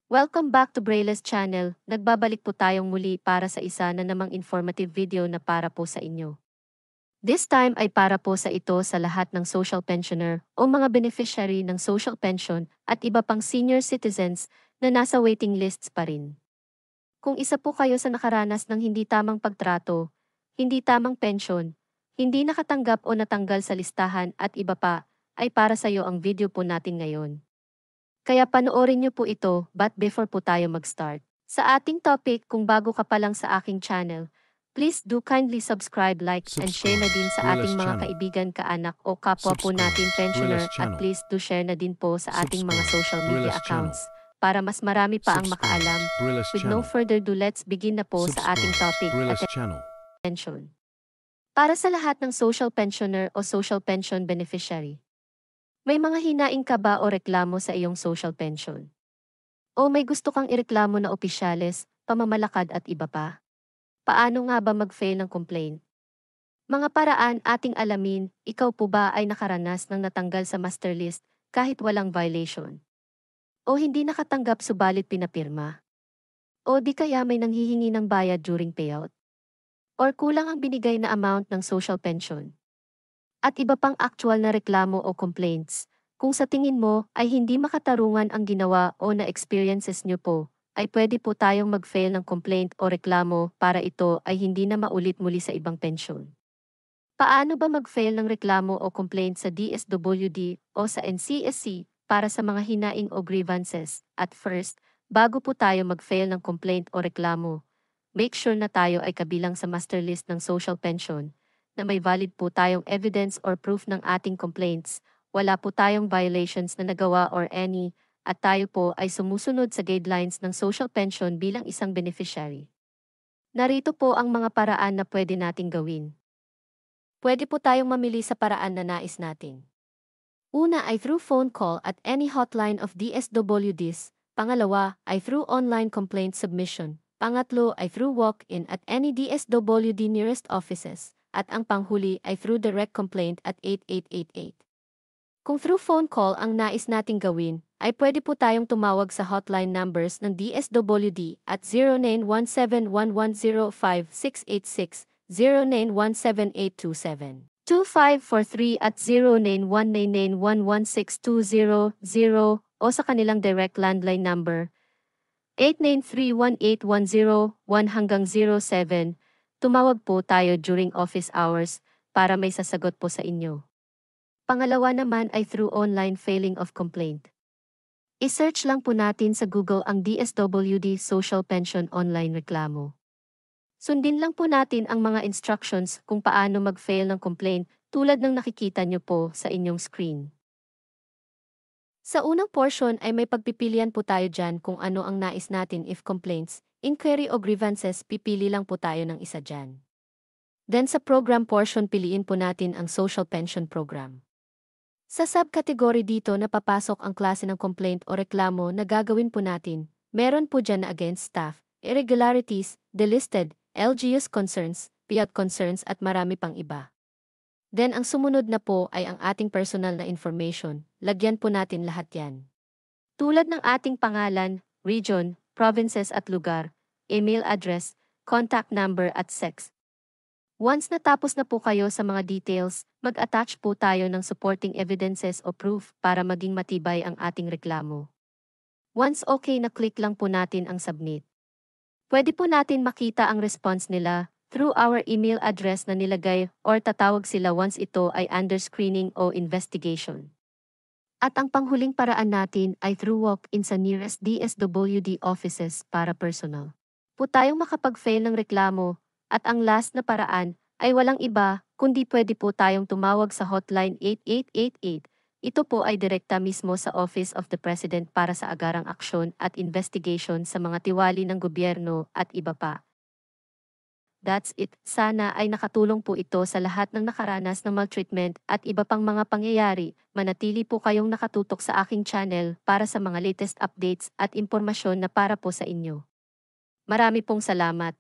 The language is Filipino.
Welcome back to Braille's channel. Nagbabalik po tayong muli para sa isa na namang informative video na para po sa inyo. This time ay para po sa ito sa lahat ng social pensioner o mga beneficiary ng social pension at iba pang senior citizens na nasa waiting lists pa rin. Kung isa po kayo sa nakaranas ng hindi tamang pagtrato, hindi tamang pension, hindi nakatanggap o natanggal sa listahan at iba pa, ay para sa iyo ang video po natin ngayon. Kaya panoorin niyo po ito, but before po tayo mag-start. Sa ating topic, kung bago ka pa lang sa aking channel, please do kindly subscribe, like, and share na din sa ating mga kaibigan, kaanak o kapwa po natin pensioner at please do share na din po sa ating mga social media accounts para mas marami pa ang makaalam. With no further ado, let's begin na po sa ating topic, pension. Para sa lahat ng social pensioner o social pension beneficiary. May mga hinaing ka ba o reklamo sa iyong social pension? O may gusto kang ireklamo na opisyales, pamamalakad at iba pa? Paano nga ba mag-file ng complaint? Mga paraan ating alamin, ikaw po ba ay nakaranas ng natanggal sa master list kahit walang violation? O hindi nakatanggap subalit pinapirma? O di kaya may nanghihingi ng bayad during payout? Or kulang ang binigay na amount ng social pension? At iba pang actual na reklamo o complaints, kung sa tingin mo ay hindi makatarungan ang ginawa o na experiences nyo po, ay pwede po tayong mag-file ng complaint o reklamo para ito ay hindi na maulit muli sa ibang pensyon. Paano ba mag-file ng reklamo o complaint sa DSWD o sa NCSC para sa mga hinaing o grievances? At first, bago po tayo mag-file ng complaint o reklamo, make sure na tayo ay kabilang sa master list ng social pension, na may valid po tayong evidence or proof ng ating complaints, wala po tayong violations na nagawa or any, at tayo po ay sumusunod sa guidelines ng social pension bilang isang beneficiary. Narito po ang mga paraan na pwede nating gawin. Pwede po tayong mamili sa paraan na nais natin. Una ay through phone call at any hotline of DSWDs, pangalawa ay through online complaint submission, pangatlo ay through walk-in at any DSWD nearest offices, at ang panghuli ay through direct complaint at 8888. Kung through phone call ang nais nating gawin, ay pwede po tayong tumawag sa hotline numbers ng DSWD at 0917-110-5686, 0917-827. 2543 at 0919911620 o sa kanilang direct landline number 893-18101 hanggang 07. Tumawag po tayo during office hours para may sasagot po sa inyo. Pangalawa naman ay through online filing of complaint. I-search lang po natin sa Google ang DSWD Social Pension Online Reklamo. Sundin lang po natin ang mga instructions kung paano mag-file ng complaint tulad ng nakikita nyo po sa inyong screen. Sa unang portion ay may pagpipilian po tayo dyan kung ano ang nais natin, if complaints, inquiry o grievances, pipili lang po tayo ng isa dyan. Then sa program portion piliin po natin ang social pension program. Sa subcategory dito na papasok ang klase ng complaint o reklamo na gagawin po natin, meron po dyan na against staff, irregularities, delisted, LGUs concerns, payout concerns at marami pang iba. Then ang sumunod na po ay ang ating personal na information, lagyan po natin lahat yan. Tulad ng ating pangalan, region, provinces at lugar, email address, contact number at sex. Once natapos na po kayo sa mga details, mag-attach po tayo ng supporting evidences o proof para maging matibay ang ating reklamo. Once okay na, click lang po natin ang submit. Pwede po natin makita ang response nila through our email address na nilagay or tatawag sila once ito ay under screening o investigation. At ang panghuling paraan natin ay through walk-in sa nearest DSWD offices para personal po tayong makapag-file ng reklamo. At ang last na paraan ay walang iba kundi pwede po tayong tumawag sa hotline 8888. Ito po ay direkta mismo sa Office of the President para sa agarang aksyon at investigation sa mga tiwali ng gobyerno at iba pa. That's it. Sana ay nakatulong po ito sa lahat ng nakaranas ng maltreatment at iba pang mga pangyayari. Manatili po kayong nakatutok sa aking channel para sa mga latest updates at impormasyon na para po sa inyo. Marami pong salamat.